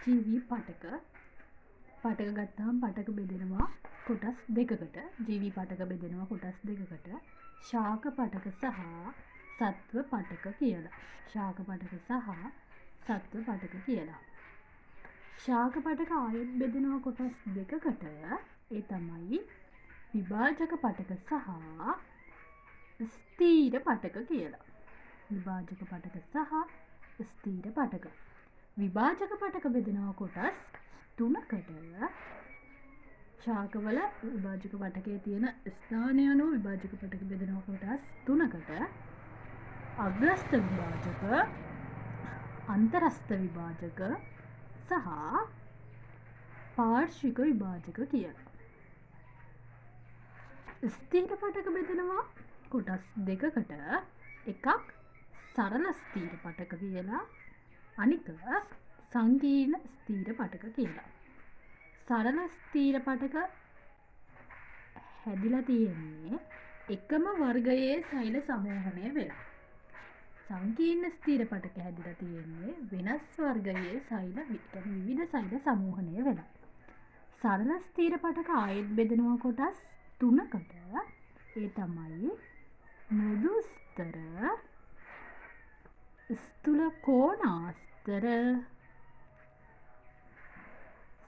ජීවී පටක ගත්තාම පටක බෙදෙනවා කොටස් දෙකකට. ජීවී පටක බෙදෙනවා කොටස් දෙකකට. ශාක පටක සහ සත්ව පටක කියලා. ශාක පටක සහ සත්ව පටක කියලා. ශාක පටක ආයෙත් බෙදෙනවා කොටස් දෙකකට. ඒ තමයි විභාජක පටක සහ ස්ථීර පටක කියලා. විභාජක පටක සහ ස්ථීර පටක. විභාජක පටක බෙදෙනවා කොටස් තුනකට. ශාකවල විභාජක පටකයේ තියෙන ස්ථානය අනුව විභාජක පටක බෙදෙනවා කොටස් තුනකට. අග්‍රස්ත විභාජක, අන්තරස්ත විභාජක සහ පාර්ශ්වික විභාජක කියලා. ස්ථීර පටක බෙදෙනවා කොටස් දෙකකට. එකක් සරල ස්ථීර පටක කියලා, අනික සංකීර්ණ ස්ථීර පටක කියලා. සරල ස්ථීර පටක හැදිලා තියෙන්නේ එකම වර්ගයේ සෛල සමූහණය වෙලා. සංකීර්ණ ස්ථීර පටක හැදිලා තියෙන්නේ වෙනස් වර්ගයේ සෛල විවිධ සෛල සමූහණය වෙලා. සරල ස්ථීර පටක ආයෙත් බෙදෙනවා කොටස් තුනකට. ඒ තමයි මෘදු ස්තර, ස්ථූල කෝණාස්තර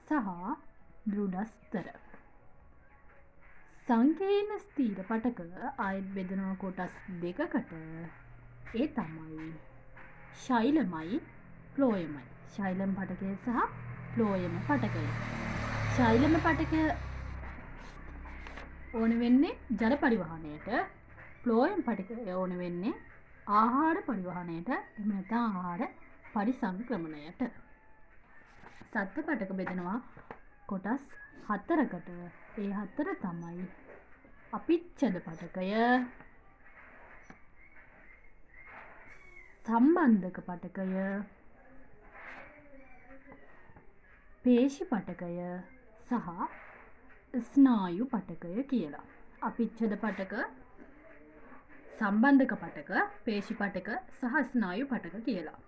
සහ දෘඪ ස්තර. සංකීර්ණ ස්ථීර පටක ආයෙත් බෙදෙනවා කොටස් දෙකකට. ඒ තමයි ශෛලමයි, ෆ්ලෝයමයි. ශෛලම පටකය සහ ෆ්ලෝයම පටකය. ශෛලම පටකය ඕන වෙන්නේ ජල පරිවහණයට. ෆ්ලෝයම් පටකය ඕන වෙන්නේ ආහාර පරිවහණයට, එහෙම නැත්නම් ආහාර පරිසංක්‍රමණයට. සත්ව පටක බෙදෙනවා කොටස් හතරකට. ඒ හතර තමයි අපිච්ඡද පටකය, සම්බන්ධක පටකය, පේශි පටකය සහ ස්නායු පටකය කියලා. අපිච්ඡද පටක, සම්බන්ධක පටක, පේශි පටක සහ ස්නායු පටක කියලා.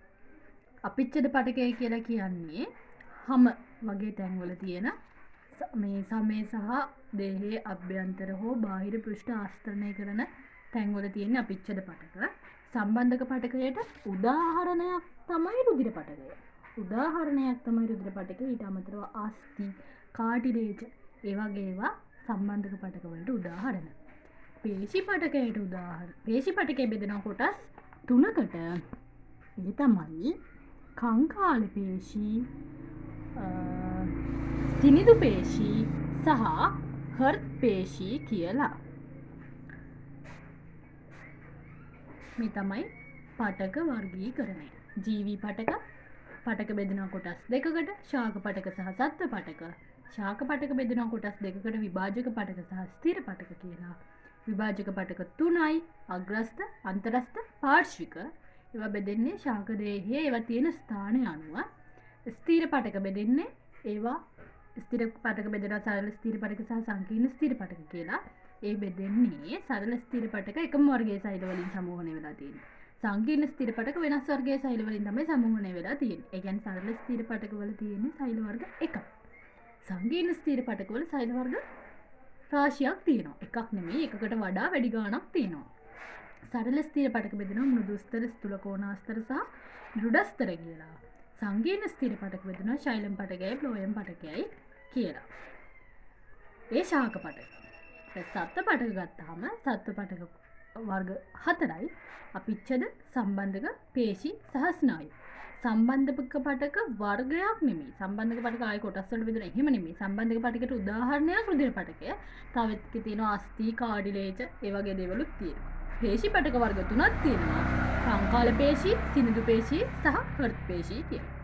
අපිච්ඡද පටකය කියලා කියන්නේ හම වගේ තැන්වල තියෙන මේ සමේ සහ දේහයේ අභ්‍යන්තර හෝ බාහිර පෘෂ්ඨ ආස්තරණය කරන තැන්වල තියෙන අපිච්ඡද පටක. සම්බන්ධක පටකයට උදාහරණයක් තමයි රුධිර පටකය. උදාහරණයක් තමයි රුධිර පටකය. ඊට අමතරව අස්ථි, කාටිලේජ ඒ වගේ ඒවා සම්බන්ධක පටක වලට උදාහරණ. පේශි පටකයට උදාහරණ. පේශි පටකය බෙදෙන කොටස් තුනකට. ඒ තමයි කංකාල පේශි, සිනිඳු පේශි සහ හර්ට් පේශි කියලා. මේ තමයි පටක වර්ගීකරණය. ජීවී පටක බෙදෙන කොටස් දෙකකට. ශාක පටක සහ සත්ව පටක. ශාක පටක බෙදෙන කොටස් දෙකකට විභාජක පටක සහ ස්ථීර පටක කියලා. විභාජක පටක තුනයි. අග්‍රස්ත, අන්තරස්ත, පාර්ශ්වික. ඒවා බෙදෙන්නේ ශාක දේහයේ ඒවා තියෙන ස්ථානය අනුව. ස්ථීර පටක බෙදෙන්නේ ඒවා ස්ථිර පටක බෙදෙනවා සරල ස්ථීර පටක සහ සංකීර්ණ ස්ථීර පටක කියලා. ඒ බෙදෙන්නේ සරල ස්ථීර පටක එකම වර්ගයේ සෛල වලින් සමූහණය වෙලා තියෙනවා. සංකීර්ණ ස්ථීර පටක වෙනස් වර්ගයේ සෛල වලින් තමයි සමූහණය වෙලා තියෙන්නේ. ඒ කියන්නේ සරල ස්ථීර පටක වල තියෙන්නේ සෛල වර්ග එකක්. සංකීර්ණ ස්ථීර පටක වල සෛල වර්ග රාශියක් තියෙනවා. එකක් නෙමෙයි, එකකට වඩා වැඩි ගාණක් තියෙනවා. සරල ස්ථීර පටක බෙදෙනවා මෘදු ස්තර, ස්ථූල කෝණාස්තර සහ දෘඪ ස්තර කියලා. සංකීර්ණ ස්ථීර පටක බෙදෙනවා ශෛලම් පටකයයි, ෆ්ලෝයම් පටකයයි කියලා. ඒ ශාක පටක. සත්ව පටක ගත්තාම සත්ව පටක වර්ග හතරයි. අපිච්ඡද, සම්බන්ධක, පේශි සහ ස්නායු. සම්බන්ධක පටක වර්ගයක් නෙමෙයි. සම්බන්ධක පටක ආයේ කොටස් වලට බෙදෙන එහෙම නෙමෙයි. සම්බන්ධක පටකට උදාහරණයක් රුධිර පටකය. තව එකක තියෙනවා අස්ථි, කාඩිලේජ ඒ වගේ දේවලුත් තියෙනවා. පේශි පටක වර්ග තුනක් තියෙනවා. කංකාල පේශි, සිනිඳු පේශි සහ හර්ට් පේශි කියලා.